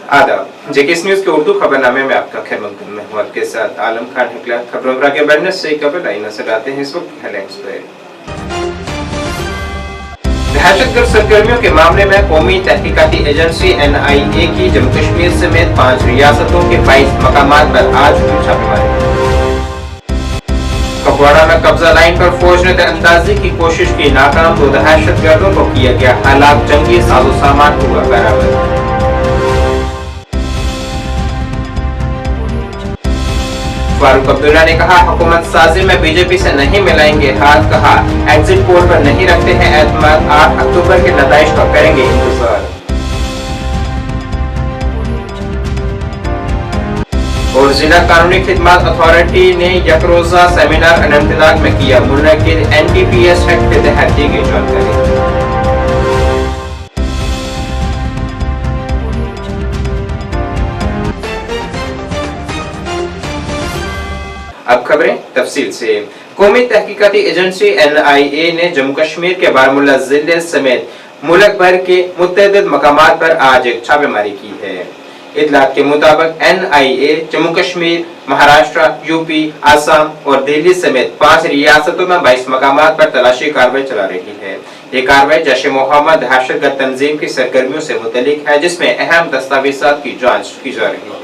आदाब, JKS news के उर्दू खबरनामे में आपका खैर मकदम में हूं। आपके साथ आलम खान हिकला। खबरों पर आगे बढ़ने से कबल आई नजर आते हैं इस वक्त की हेडलाइंस पर। दहशतगर्द सरगर्मियों के मामले में कौमी तहकीकाती एजेंसी NIA की जम्मू कश्मीर समेत 5 रियासतों के 22 मकामात पर आज हुई छापेमारी। कुपवाड़ा में कब्जा लाइन पर फौज ने अंदाजी की कोशिश की, नाकाम। 2 दहशतगर्दों को किया गया हलाक, जंगी साजो सामान हुआ बरामद। फारूक अब्दुल्ला ने कहा, हुकूमत साजी में बीजेपी से नहीं मिलाएंगे हाथ। कहा, एग्जिट पोल पर नहीं रखते हैं एतमाद, 8 अक्टूबर के नताइज का करेंगे इंतजार। और जिला कानूनी खिदमत अथॉरिटी ने यकरोजा सेमिनार अनंतनाग में किया मुनक्किद, NDPS एक्ट के तहत दी गई जानकारी। अब खबरें तफसील से। कौमी तहकीकाती एजेंसी NIA ने जम्मू कश्मीर के बारामूला जिले समेत मुल्क भर के मुतअद्दिद मकामात पर आज एक छापेमारी की है। इत्तलात के मुताबिक NIA जम्मू कश्मीर, महाराष्ट्र, UP, आसाम और दिल्ली समेत 5 रियासतों में 22 मकामात पर तलाशी कार्रवाई चला रही है। ये कार्रवाई जैश-ए-मोहम्मद दहशतगर्द तंजीम की सरगर्मियों से मुतल्लिक है, जिसमें अहम दस्तावेजात की जांच की जा रही है।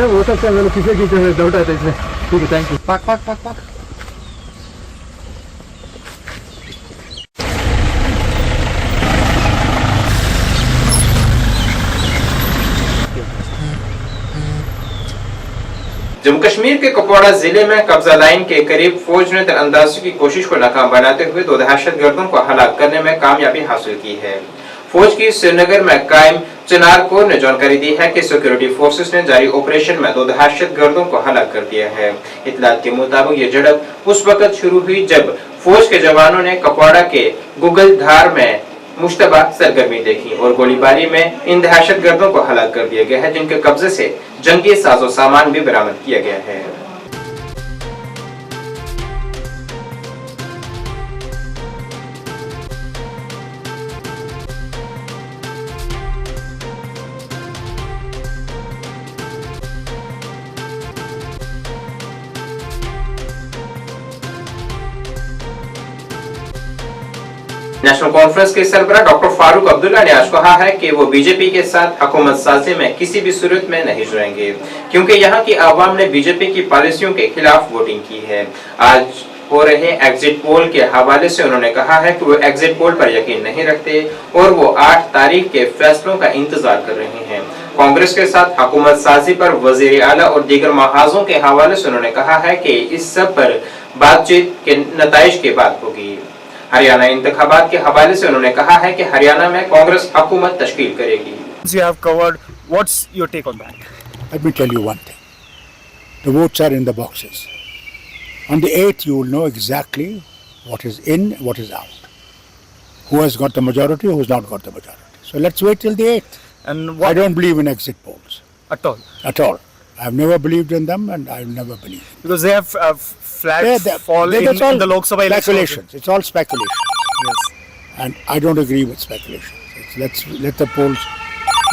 वो सब किसी की डाउट आता है इसमें। ठीक है, थैंक यू। पाक पाक पाक पाक। जम्मू कश्मीर के कुपवाड़ा जिले में कब्जा लाइन के करीब फौज ने तीरंदाजी की कोशिश को नाकाम बनाते हुए 2 दहशतगर्दों को हलाक करने में कामयाबी हासिल की है। फौज की श्रीनगर में कायम चिनार कोर ने जानकारी दी है कि सिक्योरिटी फोर्सेस ने जारी ऑपरेशन में 2 दहशतगर्दों को हलाक कर दिया है। इत्तलात के मुताबिक ये झड़प उस वक्त शुरू हुई जब फौज के जवानों ने कुपवाड़ा के गुगलधार में मुश्तबा सरगर्मी देखी और गोलीबारी में इन दहशतगर्दों को हलाक कर दिया गया है, जिनके कब्जे से जंगी साजो सामान भी बरामद किया गया है। नेशनल कॉन्फ्रेंस के सरबराह डॉक्टर फारूक अब्दुल्ला ने आज कहा है कि वो बीजेपी के साथ हुकूमत साजी में किसी भी सूरत में नहीं जुड़ेंगे, क्योंकि यहाँ की आवाम ने बीजेपी की पॉलिसियों के खिलाफ वोटिंग की है। आज हो रहे एग्जिट पोल के हवाले से उन्होंने कहा है कि वो एग्जिट पोल पर यकीन नहीं रखते और वो 8 तारीख के फैसलों का इंतजार कर रहे हैं। कांग्रेस के साथ हुकूमत साजी पर वजीर आला और दीगर महाजों के हवाले से उन्होंने कहा है कि इस सब पर बातचीत के नताइज के बाद होगी। हरियाणा इंतखाबात के हवाले से उन्होंने कहा है कि हरियाणा में कांग्रेस हुकूमत तश्कील करेगी। You have covered. What's your take on that? Let me tell you one thing. The votes are in the boxes. On the 8th, you will know exactly what is in, what is out. Who has got the majority, who has not got the majority. So let's wait till the 8th. And what I don't believe in exit polls. at all? At all. I've never believed in them and I'll never believe. Because they have flat fall in the Lok Sabha election. Speculations. It's all speculation. Yes. And I don't agree with speculation. Let's let the polls,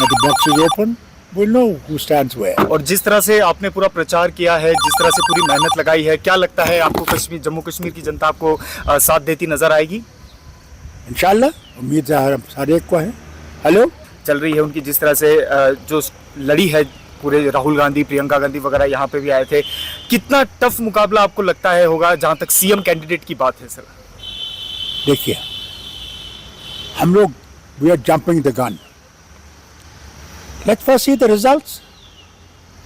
let the boxes open. We'll know who stands where. और जिस तरह से आपने पूरा प्रचार किया है, जिस तरह से पूरी मेहनत लगाई है, क्या लगता है आपको जम्मू कश्मीर की जनता आपको साथ देती नजर आएगी? इंशाल्लाह, उम्मीद हर एक को है। हेलो, चल रही है उनकी, जिस तरह से जो लड़ी है पूरे राहुल गांधी, प्रियंका गांधी वगैरह यहाँ पे भी आए थे। कितना टफ मुकाबला आपको लगता है होगा जहाँ तक CM कैंडिडेट की बात है सर? देखिए, हम लोग we are jumping the gun. Let's first see the results.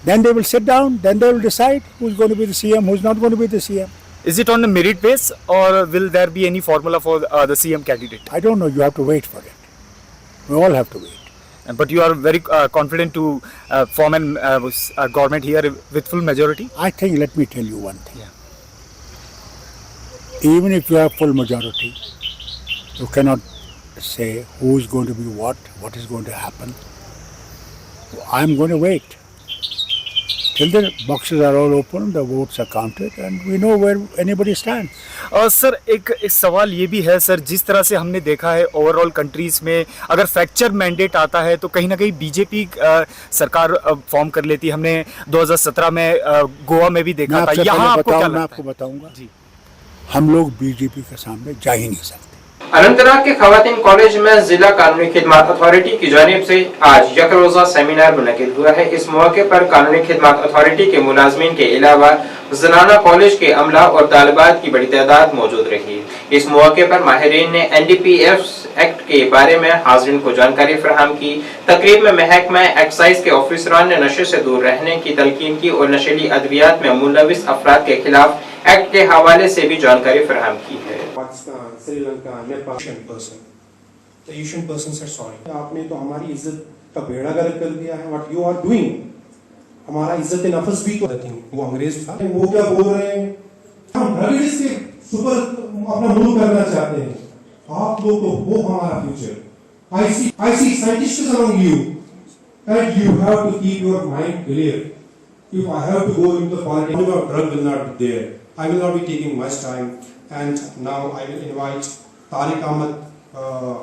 Then they will sit down, then they will decide who's going to be the CM, who's not going to be the CM. Is it on the merit base or will there be any formula for the CM candidate? I don't know, you have to wait for it. We all have to wait. But you are very confident to form a government here with full majority? I think, let me tell you one thing. Yeah. Even if you have full majority, you cannot say who is going to be what is going to happen. I'm going to wait. Till the boxes are all open, the votes are counted, and we know where anybody stands. और sir एक सवाल ये भी है sir, जिस तरह से हमने देखा है ओवरऑल कंट्रीज में अगर फ्रैक्चर मैंडेट आता है तो कहीं ना कहीं बीजेपी सरकार फॉर्म कर लेती है। हमने 2017 में गोवा में भी देखा था। यहाँ आपको क्या लगता है? आपको बताऊंगा जी, हम लोग बीजेपी के सामने जा ही नहीं सकते। अनंतनाग के खवातीन कॉलेज में जिला कानूनी खिदमत अथॉरिटी की जानिब से आज यकरोजा सेमिनार मुनक़िद हुआ है। इस मौके पर कानूनी खिदमत अथॉरिटी के मुलाजमीन के अलावा जनाना कॉलेज के अमला और तालिबात की बड़ी तादाद मौजूद रही। इस मौके पर माहिरीन ने NDPS एक्ट के बारे में हाज़रीन को जानकारी फराहम की। तकरीब में महकमा एक्साइज के ऑफिसरान ने नशे से दूर रहने की तलकीन की और नशीली अद्वियात में मुलविस अफराद के खिलाफ एक्ट के हवाले से भी जानकारी फराहम की है। पाकिस्तान, श्रीलंका, नेपाल एशियन पर्सन से सॉरी, आपने तो हमारी इज्जत का बेड़ा गर्क कर दिया है। व्हाट यू आर डूइंग, हमारा इज्जत नफ्स भी तो वो अंग्रेज था, वो क्या बोल रहे हैं, हम ड्रग्स के सुपर अपना मुल्क करना चाहते हैं। आप लोग तो वो हमारा future. I see scientists among you, and you have to keep your mind clear. If I have to go into the politics, drug will not be there. I will not be taking much time. And now I will invite Tariq Ahmed,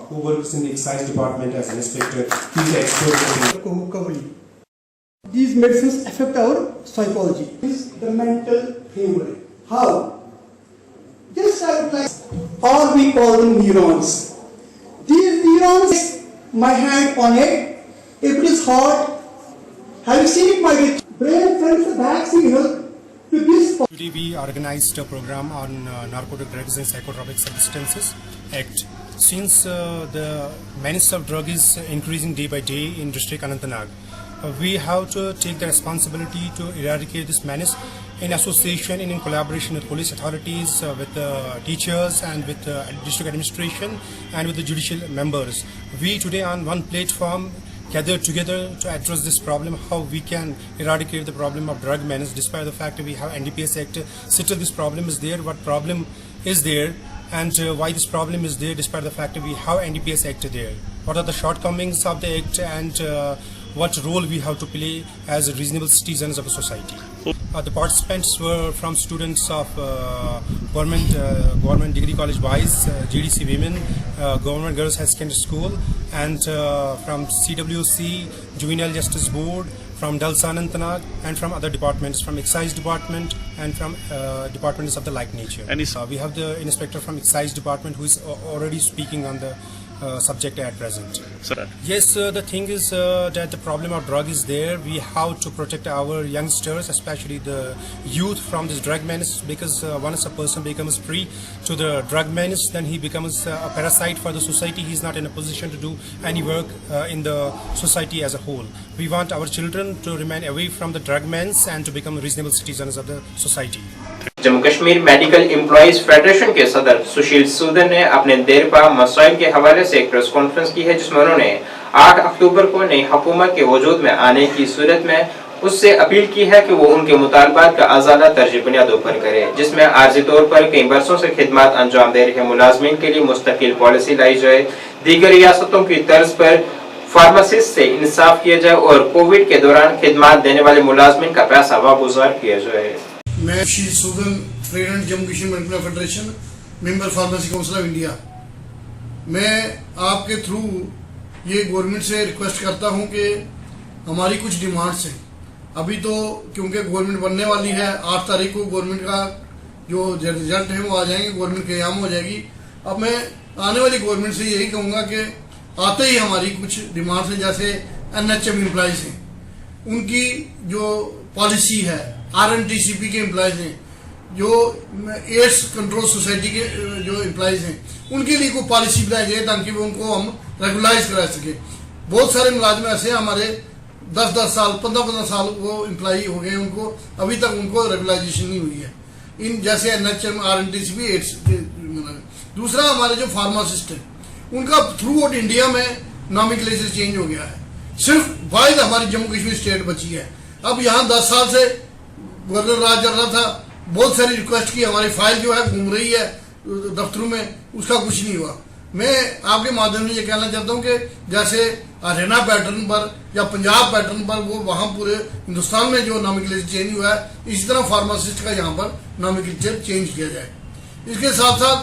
who works in the excise department as an inspector. He's an expert in recovery. These medicines affect our psychology. This is the mental framework. How? Just like, or we call them neurons. These neurons, my hand on it, if it is hot, have you seen it, my brain sends the back signal to this. Today we organized a program on Narcotic Drugs and Psychotropic Substances Act. Since the menace of drug is increasing day by day in district Anantnag, we have to take the responsibility to eradicate this menace in association and in collaboration with police authorities, with teachers and with district administration and with the judicial members. We today on one platform gathered together to address this problem, how we can eradicate the problem of drug menace despite the fact that we have NDPS Act. Still this problem is there, what problem is there, and why this problem is there despite the fact that we have NDPS Act there. What are the shortcomings of the Act and what role we have to play as reasonable citizens of the society. The participants were from students of government degree college boys, GDC women, government girls high secondary school, and from CWC, Juvenile Justice Board, from Dalsa Anantnag, and from other departments, from excise department and from departments of the like nature. We have the inspector from excise department who is already speaking on the subject at present. Yes, the thing is that the problem of drug is there. We have to protect our youngsters, especially the youth, from this drug menace, because once a person becomes free to the drug menace, then he becomes a parasite for the society. He is not in a position to do any work in the society as a whole. We want our children to remain away from the drug menace and to become reasonable citizens of the society. Jammu Kashmir medical employees federation के सदर सुशील सूदन ने अपने देरपा मसाइल के हवाले से एक press conference की है, जिसमें उन्होंने 8 अक्टूबर को नई हुकूमत के वजूद में आने की सूरत में उससे अपील की है कि वो उनके मुतालबात का आज़ादा तर्ज बुनियादों पर करे, जिसमें आर्जी तौर पर कई बरसों से खिदमत अंजाम दे रहे मुलाजमीन के लिए मुस्तकिल पॉलिसी लाई जाए, दीगर रियासतों की तर्ज पर फार्मासिस्ट से इंसाफ किया जाए और कोविड के दौरान खिदमत देने वाले मुलाजमीन का पैसा वागुजार किया जाए। मैं Sushil Sudan, president Jammu Kashmir medical federation, member pharmacy council of India. मैं आपके थ्रू ये गवर्नमेंट से रिक्वेस्ट करता हूं कि हमारी कुछ डिमांड्स हैं। अभी तो क्योंकि गवर्नमेंट बनने वाली है, 8 तारीख को गवर्नमेंट का जो रिजल्ट है वो आ जाएंगे, गवर्नमेंट क़याम हो जाएगी। अब मैं आने वाली गवर्नमेंट से यही कहूँगा कि आते ही हमारी कुछ डिमांड्स हैं, जैसे NHM एम्प्लॉइज हैं, उनकी जो पॉलिसी है, RNTCP के एम्प्लॉइज हैं, जो एड्स कंट्रोल सोसाइटी के जो एम्प्लॉइज हैं, उनके लिए कोई पॉलिसी बनाई जाए ताकि उनको हम रेगुलाइज करा सके। बहुत सारे मुलाजिम ऐसे हमारे 10-10 साल 15-15 साल वो एम्प्लॉई हो गए, उनको अभी तक उनको रेगुलाइजेशन नहीं हुई है इन जैसे NHM RNTCP 8। दूसरा हमारे जो फार्मासिस्ट हैं उनका थ्रू आउट इंडिया में नॉमिक्लेचर चेंज हो गया है, सिर्फ वाहिद हमारी जम्मू कश्मीर स्टेट बची है। अब यहाँ 10 साल से गवर्नर राज चल रहा था, बहुत सारी रिक्वेस्ट की, हमारी फाइल जो है घूम रही है दफ्तरों में, उसका कुछ नहीं हुआ। मैं आपके माध्यम से ये कहना चाहता हूँ कि जैसे हरियाणा पैटर्न पर या पंजाब पैटर्न पर वो वहाँ पूरे हिंदुस्तान में जो नॉमिक्लेचर चेंज हुआ है, इसी तरह फार्मासिस्ट का यहाँ पर नॉमिक्लेचर चेंज किया जाए। इसके साथ साथ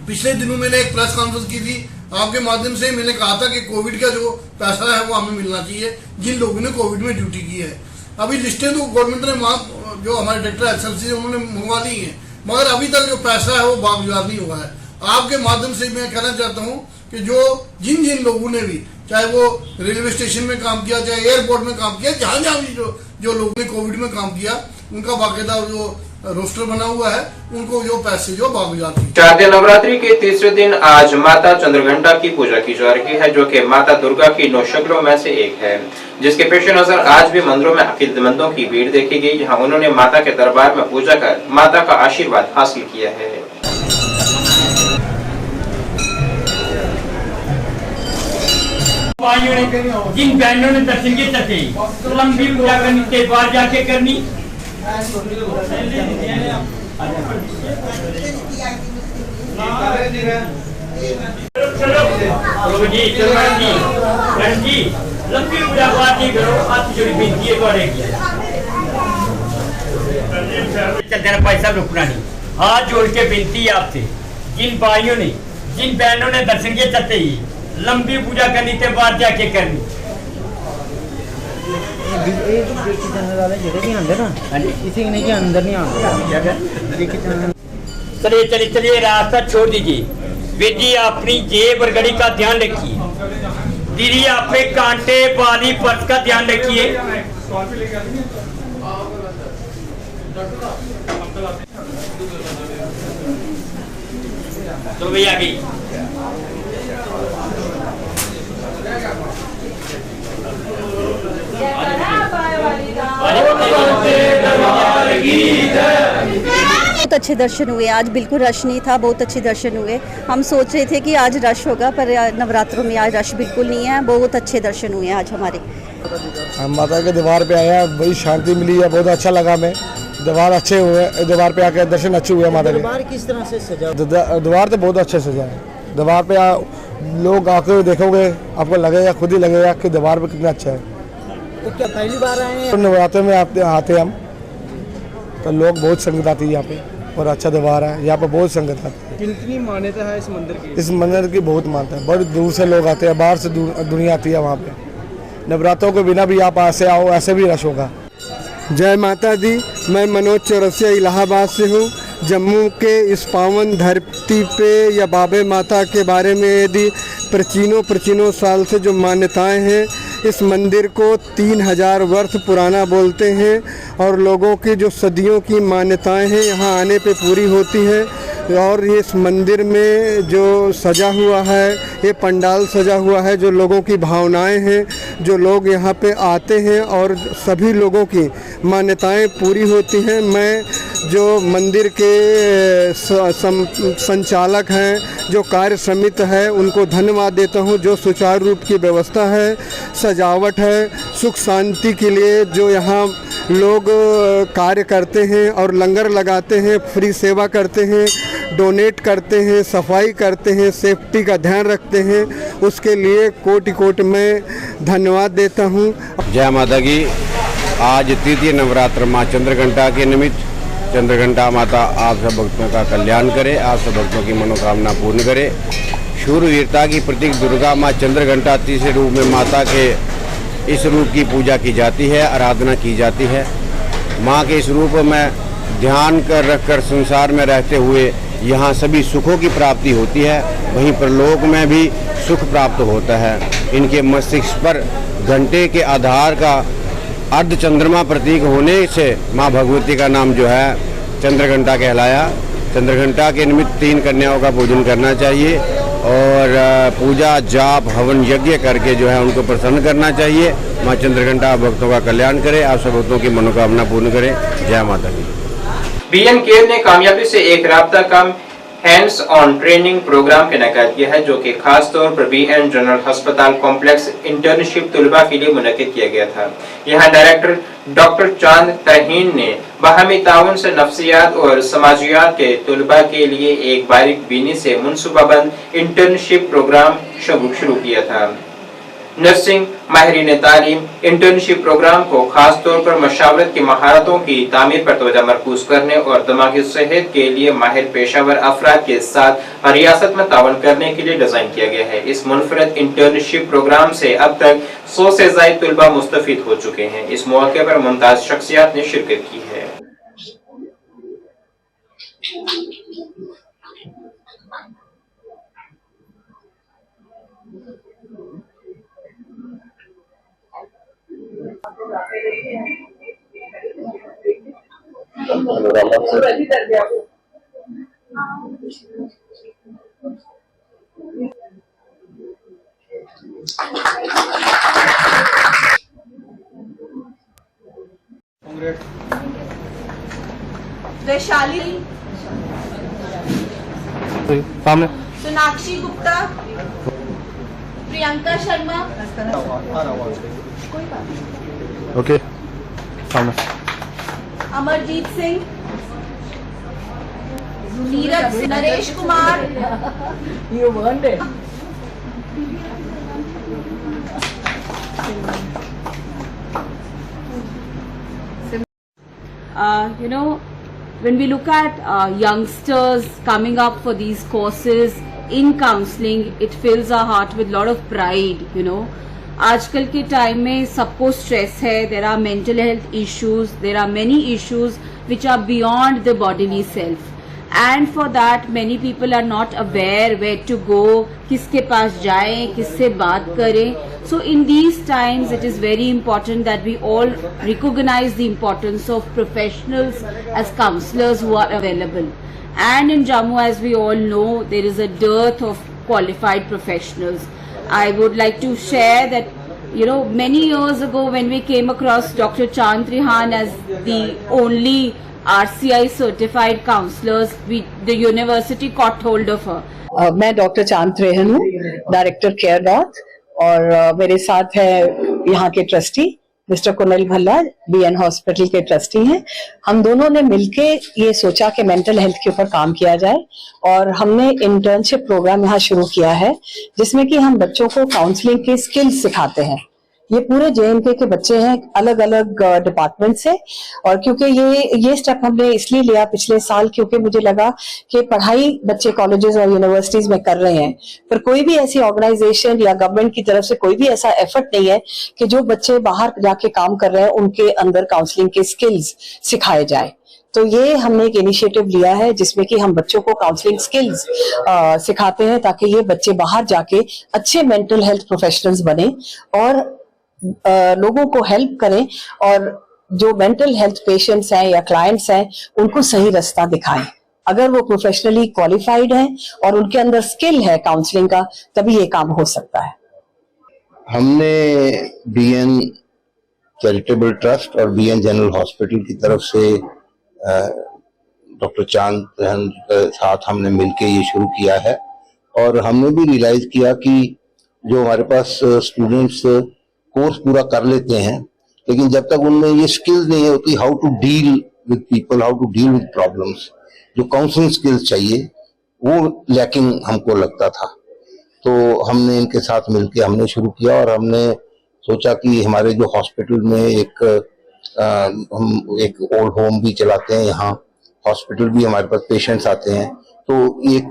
पिछले दिनों मैंने एक प्रेस कॉन्फ्रेंस की थी, आपके माध्यम से मैंने कहा था कि कोविड का जो पैसा है वो हमें मिलना चाहिए जिन लोगों ने कोविड में ड्यूटी की है। अभी लिस्टें तो गवर्नमेंट ने वहाँ जो हमारे डायरेक्टर SLC उन्होंने मंगवा ली है, मगर अभी तक जो पैसा है वो बागुजार नहीं हुआ है। आपके माध्यम से मैं कहना चाहता हूँ कि जो जिन जिन लोगों ने भी, चाहे वो रेलवे स्टेशन में काम किया, चाहे एयरपोर्ट में काम किया, जहाँ जहाँ भी जो लोगों ने कोविड में काम किया, उनका बाकायदा जो रोस्टर बना हुआ है, उनको जो पैसे जो बागुजार थे। शारदीय नवरात्रि के तीसरे दिन आज माता चंद्रघंटा की पूजा की जा रही है, जो कि माता दुर्गा की 9 शक्लों में से एक है, जिसके पेश नजर आज भी मंदिरों में अकीदतमंदों की भीड़ देखी गई, जहां उन्होंने माता के दरबार में पूजा कर माता का आशीर्वाद हासिल किया है। जिन बहनों ने दर्शन के चलते लंबी पूजा करनी के बाहर जाके करनी। लंबी पूजा बात नहीं करो, हाथ जोड़ी बिनती है चलते ना पैसा रुकना नहीं। हाथ जोड़ के बिनती है आपसे, जिन भाइयों ने जिन बहनों ने दर्शन के चलते ही लंबी पूजा करनी के बाद जाके करनी। चलिए चलिए चलिए, रास्ता छोड़ दीजिए। बेटी अपनी जेब और घड़ी का ध्यान रखिए। दीदी अपने कांटे बाली पर्स का ध्यान रखिए। तो भैया गई बहुत अच्छे दर्शन हुए आज, बिल्कुल रश नहीं था, बहुत अच्छे दर्शन हुए। हम सोच रहे थे कि आज रश होगा, पर नवरात्रों में आज रश बिल्कुल नहीं है। बहुत अच्छे दर्शन हुए आज हमारे। हम माता के दरबार पे आए हैं, बड़ी शांति मिली है, बहुत अच्छा लगा हमें। दरबार अच्छे हुए, दरबार पे आके दर्शन अच्छे हुए माता के। दरबार किस तरह से सजा? दरबार तो बहुत अच्छे सजा है। दरबार पे लोग आते हुए देखोगे, आपको लगेगा, खुद ही लगेगा कि दरबार पे कितना अच्छा है। तो क्या पहली बार आए हैं? तो नवरात्रे में आते हम, तो लोग बहुत संगत आती है यहाँ पे, और अच्छा दरबार है, यहाँ पे बहुत संगत आती है। कितनी मान्यता है इस मंदिर की? इस मंदिर की बहुत मान्यता है, बड़ी दूर से लोग आते हैं, बाहर से दुनिया आती है वहाँ पे। नवरात्रों के बिना भी आप ऐसे आओ, ऐसे भी रश होगा। जय माता दी। मैं मनोज चौरसिया इलाहाबाद से हूँ। जम्मू के इस पावन धरती पे या बाबे माता के बारे में यदि प्राचीनों साल से जो मान्यताएं हैं, इस मंदिर को 3000 वर्ष पुराना बोलते हैं, और लोगों की जो सदियों की मान्यताएं हैं यहाँ आने पे पूरी होती हैं। और ये इस मंदिर में जो सजा हुआ है, ये पंडाल सजा हुआ है, जो लोगों की भावनाएं हैं, जो लोग यहाँ पे आते हैं और सभी लोगों की मान्यताएं पूरी होती हैं। मैं जो मंदिर के संचालक हैं, जो कार्य समिति है, उनको धन्यवाद देता हूँ। जो सुचारू रूप की व्यवस्था है, सजावट है, सुख शांति के लिए जो यहाँ लोग कार्य करते हैं और लंगर लगाते हैं, फ्री सेवा करते हैं, डोनेट करते हैं, सफाई करते हैं, सेफ्टी का ध्यान रखते हैं, उसके लिए कोटि कोटि मैं धन्यवाद देता हूँ। जय माता की। आज तृतीय नवरात्र माँ चंद्रघंटा के निमित्त चंद्रघंटा माता आप सब भक्तों का कल्याण करे, आप सब भक्तों की मनोकामना पूर्ण करे। शूरवीरता की प्रतीक दुर्गा माँ चंद्रघंटा तीसरे रूप में माता के इस रूप की पूजा की जाती है, आराधना की जाती है। माँ के इस रूप में ध्यान कर रखकर संसार में रहते हुए यहाँ सभी सुखों की प्राप्ति होती है, वहीं परलोक में भी सुख प्राप्त होता है। इनके मस्तिष्क पर घंटे के आधार का अर्ध चंद्रमा प्रतीक होने से माँ भगवती का नाम जो है चंद्रघंटा कहलाया। चंद्रघंटा के निमित्त 3 कन्याओं का पूजन करना चाहिए और पूजा जाप हवन यज्ञ करके जो है उनको प्रसन्न करना चाहिए। माँ चंद्रघंटा भक्तों का कल्याण करे, आप सब भक्तों की मनोकामना पूर्ण करे। जय माता दी। बीएन केयर ने कामयाबी से एक राब्ता कम हैंड्स ऑन ट्रेनिंग प्रोग्राम का इनेकाद किया है, जो कि खास तौर पर बीएन जनरल अस्पताल कॉम्प्लेक्स इंटर्नशिप तलबा के लिए मुनक्किद किया गया था। यहाँ डायरेक्टर डॉक्टर चांद तहीन ने बाहमी ताउन से नफ्सियात और समाजियात के तलबा के लिए एक बारीक बीनी से मुनसूबाबंद इंटर्नशिप प्रोग्राम शुरू किया था। नर्सिंग माहिरीन तालीम इंटर्नशिप प्रोग्राम को खास तौर पर मशावरत की महारतों की तामीर पर तवज्जो मरकूज करने और दिमागी सेहत के लिए माहिर पेशावर अफराद के साथ रियासत में तावन करने के लिए डिजाइन किया गया है। इस मुनफरद इंटर्नशिप प्रोग्राम से अब तक 100 से ज़ायद तलबा मुस्तफीद हो चुके हैं। इस मौके पर मुमताज शख्सियात ने शिरकत की है। वैशाली, सामने सोनाक्षी गुप्ता, प्रियंका शर्मा, ओके सामने Amarjeet Singh, Neeraj, Naresh Kumar, you know, when we look at youngsters coming up for these courses in counseling, it fills our heart with a lot of pride, you know. आजकल के टाइम में सबको स्ट्रेस है, there are mental health issues, there are many issues which are beyond the bodily self, and for that many people are not aware where to go, किसके पास जाएं, किससे बात करें. So in these times it is very important that we all recognize the importance of professionals as counselors who are available. And in Jammu, as we all know, there is a dearth of qualified professionals. I would like to share that, you know, many years ago when we came across Dr. Chand Trihan as the only RCI certified counselors, the university caught hold of her. मैं doctor चांद त्रेहन हूँ, director care north, और मेरे साथ है यहाँ के trustee mister Kunal Bhalla, BN hospital के ट्रस्टी हैं। हम दोनों ने मिलके ये सोचा कि मेंटल हेल्थ के ऊपर काम किया जाए, और हमने इंटर्नशिप प्रोग्राम यहाँ शुरू किया है जिसमें कि हम बच्चों को काउंसलिंग के स्किल्स सिखाते हैं। ये पूरे JNK के बच्चे हैं, अलग अलग डिपार्टमेंट से, और क्योंकि ये स्टेप हमने इसलिए लिया पिछले साल क्योंकि मुझे लगा कि पढ़ाई बच्चे कॉलेजेस और यूनिवर्सिटीज में कर रहे हैं, पर कोई भी ऐसी ऑर्गेनाइजेशन या गवर्नमेंट की तरफ से कोई भी ऐसा एफर्ट नहीं है कि जो बच्चे बाहर जाके काम कर रहे हैं उनके अंदर काउंसलिंग के स्किल्स सिखाए जाए। तो ये हमने एक इनिशिएटिव लिया है जिसमें कि हम बच्चों को काउंसलिंग स्किल्स सिखाते हैं ताकि ये बच्चे बाहर जाके अच्छे मेंटल हेल्थ प्रोफेशनल्स बने और लोगों को हेल्प करें, और जो मेंटल हेल्थ पेशेंट्स हैं या क्लाइंट्स हैं उनको सही रास्ता दिखाएं। अगर वो प्रोफेशनली क्वालिफाइड हैं और उनके अंदर स्किल है काउंसलिंग का, तभी ये काम हो सकता है। हमने बीएन चैरिटेबल ट्रस्ट और बीएन जनरल हॉस्पिटल की तरफ से डॉक्टर चांद के साथ हमने मिलके ये शुरू किया है, और हमने भी रियलाइज किया कि जो हमारे पास स्टूडेंट्स कोर्स पूरा कर लेते हैं, लेकिन जब तक उनमें ये स्किल्स नहीं होती how to deal with people, how to deal with problems, जो काउंसलिंग स्किल्स चाहिए वो लैकिंग हमको लगता था। तो हमने इनके साथ मिलके हमने शुरू किया, और हमने सोचा कि हमारे जो हॉस्पिटल में हम एक ओल्ड होम भी चलाते हैं, यहाँ हॉस्पिटल भी हमारे पास पेशेंट्स आते हैं, तो एक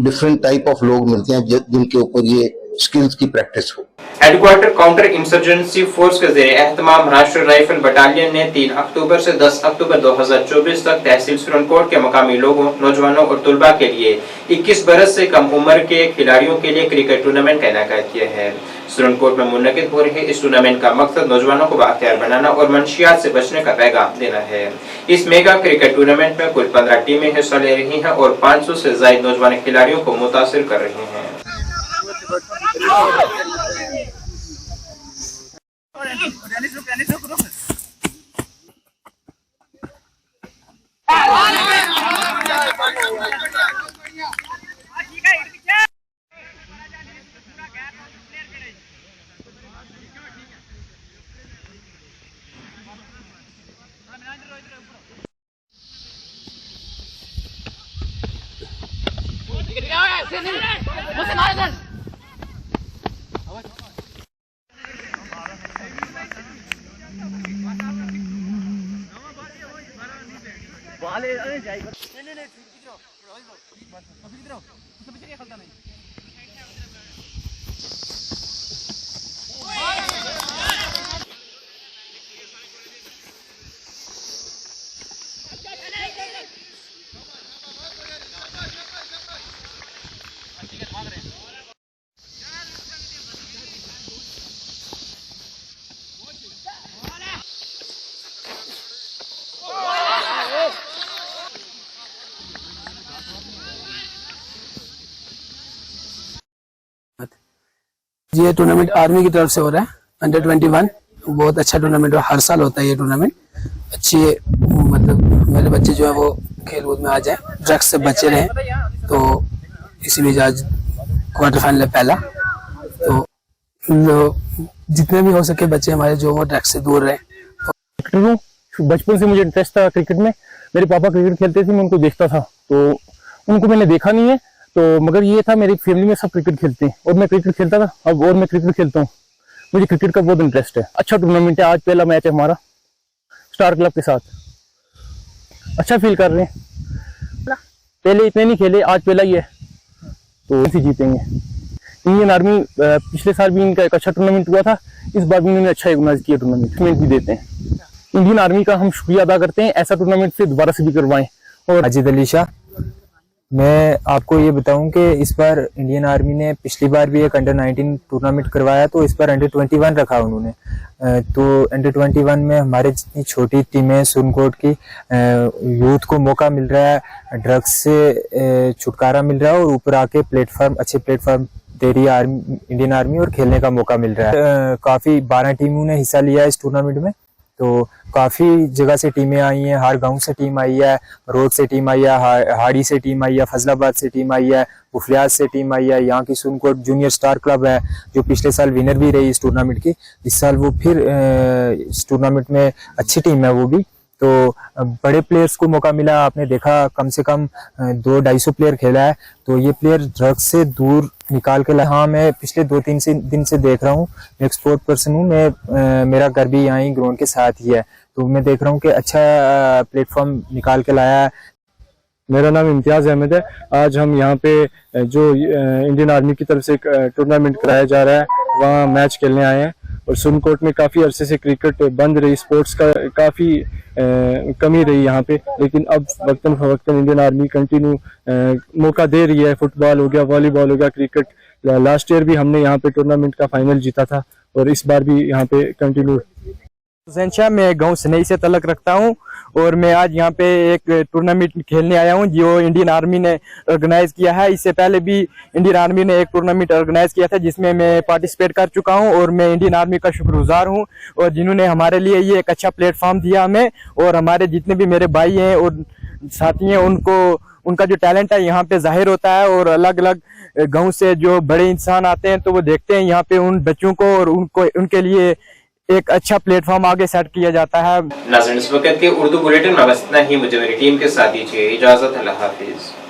डिफरेंट टाइप ऑफ लोग मिलते हैं जिनके ऊपर ये स्किल्स की प्रैक्टिस हो। हेडक्वार्टर काउंटर इंसर्जेंसी फोर्स के ज़रिए एहतमाम राष्ट्रीय राइफल बटालियन ने 3 अक्टूबर से 10 अक्टूबर 2024 तक तहसील सुरनकोट के मकामी लोगों, नौजवानों और तलबा के लिए 21 बरस से कम उम्र के खिलाड़ियों के लिए क्रिकेट टूर्नामेंट का इनेकाद किया है। सुरनकोट में मुनक्किद हो रहे इस टूर्नामेंट का मकसद नौजवानों को बाख्तियार बनाना और मंशियात से बचने का पैगाम देना है। इस मेगा क्रिकेट टूर्नामेंट में कुल 15 टीमें हिस्सा ले रही हैं और 500 से ज़ायद नौजवान खिलाड़ियों को मुतासिर कर रही हैं। ये टूर्नामेंट आर्मी की तरफ से हो रहा है, अंडर 21 बहुत अच्छा टूर्नामेंट हर साल होता है ये टूर्नामेंट। अच्छी मतलब मेरे बच्चे जो है वो खेल कूद में आ जाए, ड्रग्स से बचे रहे, तो इसीलिए आज क्वार्टर फाइनल पहला, तो जितने भी हो सके बच्चे हमारे जो वो ड्रग्स से दूर रहे। बचपन से मुझे इंटरेस्ट था क्रिकेट में, मेरे पापा क्रिकेट खेलते थे, मैं उनको देखता था, तो उनको मैंने देखा नहीं है, तो मगर ये था मेरी फैमिली में सब क्रिकेट खेलते हैं और मैं क्रिकेट खेलता था अब, और मैं क्रिकेट खेलता हूँ, मुझे क्रिकेट का बहुत इंटरेस्ट है। अच्छा टूर्नामेंट है, आज पहला मैच है हमारा स्टार क्लब के साथ, अच्छा फील कर रहे हैं, पहले इतने नहीं खेले, आज पहला ही है, तो इसी जीतेंगे। इंडियन आर्मी पिछले साल भी इनका एक अच्छा टूर्नामेंट हुआ था, इस बार भी इन्होंने अच्छा ऑर्गेनाइज किया, टूर्नामेंट भी देते हैं। इंडियन आर्मी का हम शुक्रिया अदा करते हैं, ऐसा टूर्नामेंट से दोबारा से भी करवाएं। और अजीत अली शाह, मैं आपको ये बताऊं कि इस बार इंडियन आर्मी ने पिछली बार भी एक अंडर 19 टूर्नामेंट करवाया, तो इस बार अंडर 21 रखा उन्होंने, तो अंडर 21 में हमारे जितनी छोटी टीमें सुनकोट की यूथ को मौका मिल रहा है, ड्रग्स से छुटकारा मिल रहा है और ऊपर आके प्लेटफॉर्म, अच्छे प्लेटफॉर्म दे रही है आर्मी, इंडियन आर्मी, और खेलने का मौका मिल रहा है। काफी 12 टीमों ने हिस्सा लिया है इस टूर्नामेंट में, तो काफी जगह से टीमें आई हैं, हर गांव से टीम आई है, रोड से टीम आई है, हाड़ी से टीम आई है, फजलाबाद से टीम आई है, बुफलियाज से टीम आई है, यहाँ की सुनकोट जूनियर स्टार क्लब है जो पिछले साल विनर भी रही इस टूर्नामेंट की, इस साल वो फिर इस टूर्नामेंट में अच्छी टीम है वो भी, तो बड़े प्लेयर्स को मौका मिला। आपने देखा कम से कम 200-250 प्लेयर खेला है, तो ये प्लेयर ड्रग्स से दूर निकाल के हाँ, मैं पिछले 2-3 दिन से देख रहा हूँ, मैं एक स्पोर्ट पर्सन हूँ, मैं मेरा घर भी यहाँ ही ग्राउंड के साथ ही है, तो मैं देख रहा हूँ कि अच्छा प्लेटफॉर्म निकाल के लाया है। मेरा नाम इम्तियाज अहमद है। आज हम यहाँ पे जो इंडियन आर्मी की तरफ से टूर्नामेंट कराया जा रहा है वहाँ मैच खेलने आए हैं, और सुनकोट में काफ़ी अरसे से क्रिकेट बंद रही, स्पोर्ट्स का काफ़ी कमी रही यहाँ पे, लेकिन अब वक्तन फवक्तन इंडियन आर्मी कंटिन्यू मौका दे रही है। फुटबॉल हो गया, वॉलीबॉल हो गया, क्रिकेट, लास्ट ईयर भी हमने यहाँ पे टूर्नामेंट का फाइनल जीता था, और इस बार भी यहाँ पे कंटिन्यू। हुसैन शाह, मैं गांव सनई से तलक रखता हूं, और मैं आज यहाँ पे एक टूर्नामेंट खेलने आया हूं जो इंडियन आर्मी ने ऑर्गेनाइज किया है। इससे पहले भी इंडियन आर्मी ने एक टूर्नामेंट ऑर्गेनाइज किया था जिसमें मैं पार्टिसिपेट कर चुका हूं, और मैं इंडियन आर्मी का शुक्रगुजार हूं, और जिन्होंने हमारे लिए ये एक अच्छा प्लेटफॉर्म दिया हमें, और हमारे जितने भी मेरे भाई हैं और साथी हैं उनका जो टैलेंट है यहाँ पे जाहिर होता है, और अलग अलग गाँव से जो बड़े इंसान आते हैं तो वो देखते हैं यहाँ पे उन बच्चों को, और उनके लिए एक अच्छा प्लेटफॉर्म आगे सेट किया जाता है। नाज़रीन, इस वक्त के उर्दू बुलेटिन में बस इतना ही। मुझे मेरी टीम के साथ दीजिए इजाजत। अल्लाह हाफिज।